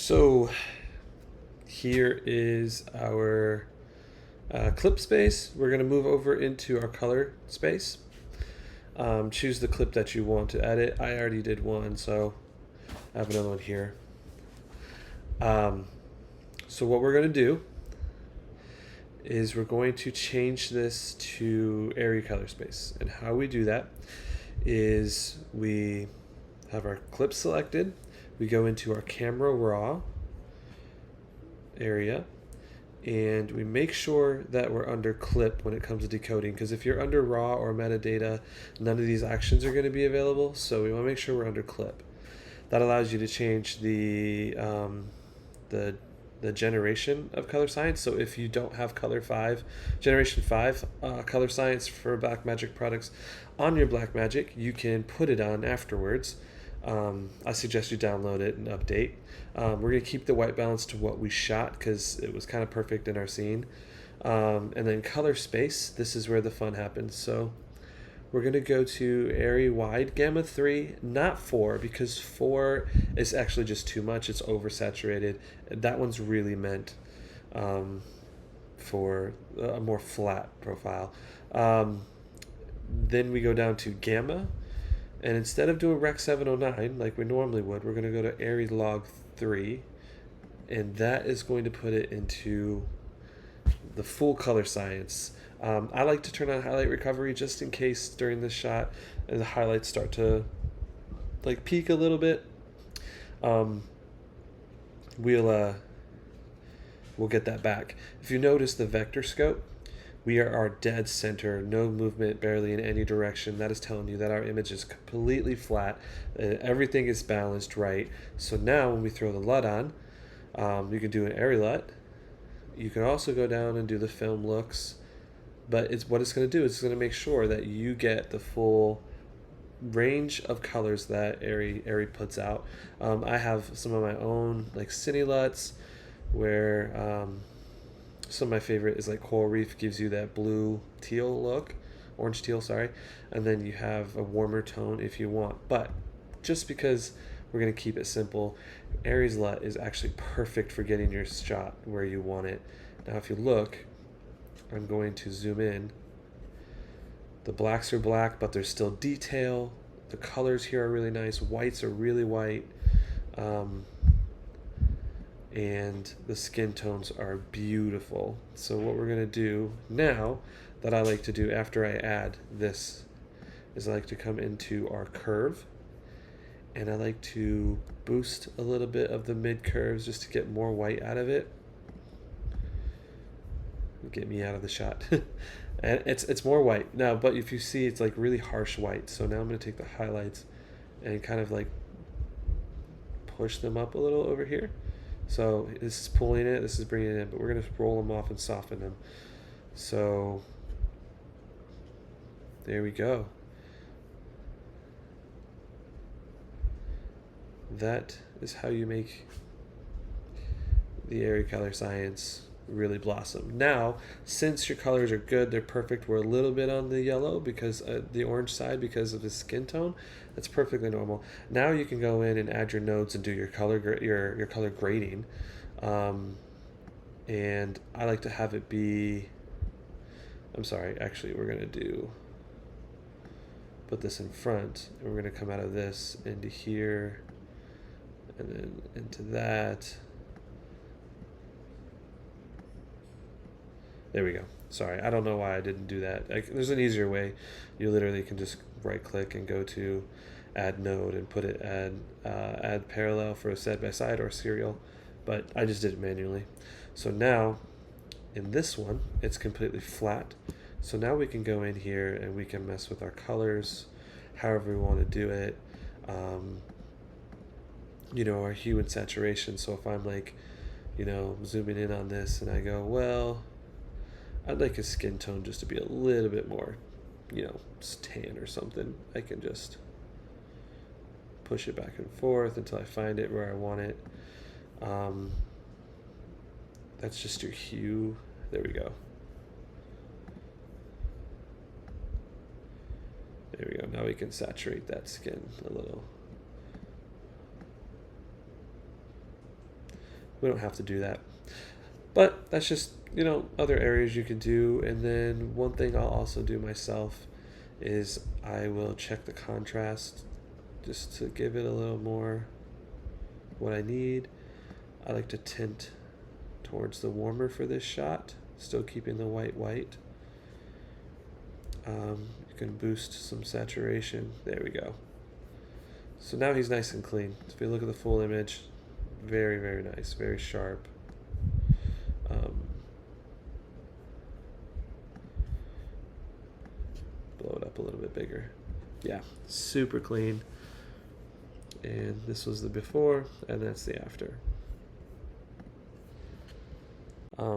So here is our clip space. We're going to move over into our color space. Choose the clip that you want to edit. I already did one, so I have another one here. So what we're going to do is we're going to change this to area color space. And how we do that is we have our clip selected. We go into our camera raw area and we make sure that we're under clip when it comes to decoding, because if you're under raw or metadata, none of these actions are going to be available. So we want to make sure we're under clip. That allows you to change the generation of color science. So if you don't have generation 5 color science for Blackmagic products on your Blackmagic, you can put it on afterwards. I suggest you download it and update. We're going to keep the white balance to what we shot because it was kind of perfect in our scene. And then color space, this is where the fun happens. So we're going to go to area wide gamma 3, not 4, because 4 is actually just too much. It's oversaturated. That one's really meant for a more flat profile. Then we go down to gamma. And instead of doing Rec 709 like we normally would, we're going to go to area log 3. And that is going to put it into the full color science. I like to turn on highlight recovery just in case during this shot the highlights start to like peak a little bit. We'll get that back. If you notice the vector scope, we are our dead center, no movement, barely in any direction. That is telling you that our image is completely flat. Everything is balanced right. So now when we throw the LUT on, you can do an area LUT. You can also go down and do the film looks. But what it's going to do is it's going to make sure that you get the full range of colors that Ari puts out. I have some of my own like cine LUTs where some of my favorite is like Coral Reef, gives you that blue teal look, orange teal, sorry. And then you have a warmer tone if you want. But just because we're going to keep it simple, Aries LUT is actually perfect for getting your shot where you want it. Now if you look, I'm going to zoom in. The blacks are black, but there's still detail. The colors here are really nice. Whites are really white. And the skin tones are beautiful. So what we're going to do now, that I like to do after I add this, is I like to come into our curve. And I like to boost a little bit of the mid curves just to get more white out of it. Get me out of the shot. And it's more white now, but if you see, it's like really harsh white. So now I'm going to take the highlights and kind of like push them up a little over here. So this is pulling it, this is bringing it in, but we're going to roll them off and soften them. So there we go. That is how you make the area color science really blossom. Now, since your colors are good, they're perfect. We're a little bit on the yellow because the orange side because of the skin tone. That's perfectly normal. Now you can go in and add your nodes and do your color your color grading. And I like to have it be. I'm sorry. Actually, we're gonna put this in front, and we're gonna come out of this into here, and then into that. There we go. Sorry, I don't know why I didn't do that. There's an easier way. You literally can just right click and go to add node and put it add parallel for a side by side or serial, but I just did it manually. So now in this one, it's completely flat. So now we can go in here and we can mess with our colors however we want to do it. Our hue and saturation. So if I'm like, zooming in on this and I go, well, I'd like his skin tone just to be a little bit more, tan or something. I can just push it back and forth until I find it where I want it. That's just your hue. There we go. There we go. Now we can saturate that skin a little. We don't have to do that. But that's just, other areas you can do. And then one thing I'll also do myself is I will check the contrast just to give it a little more what I need. I like to tint towards the warmer for this shot, still keeping the white. You can boost some saturation. There we go. So now he's nice and clean. If you look at the full image, very, very nice, very sharp. Blow it up a little bit bigger. Yeah, super clean. And this was the before, and that's the after.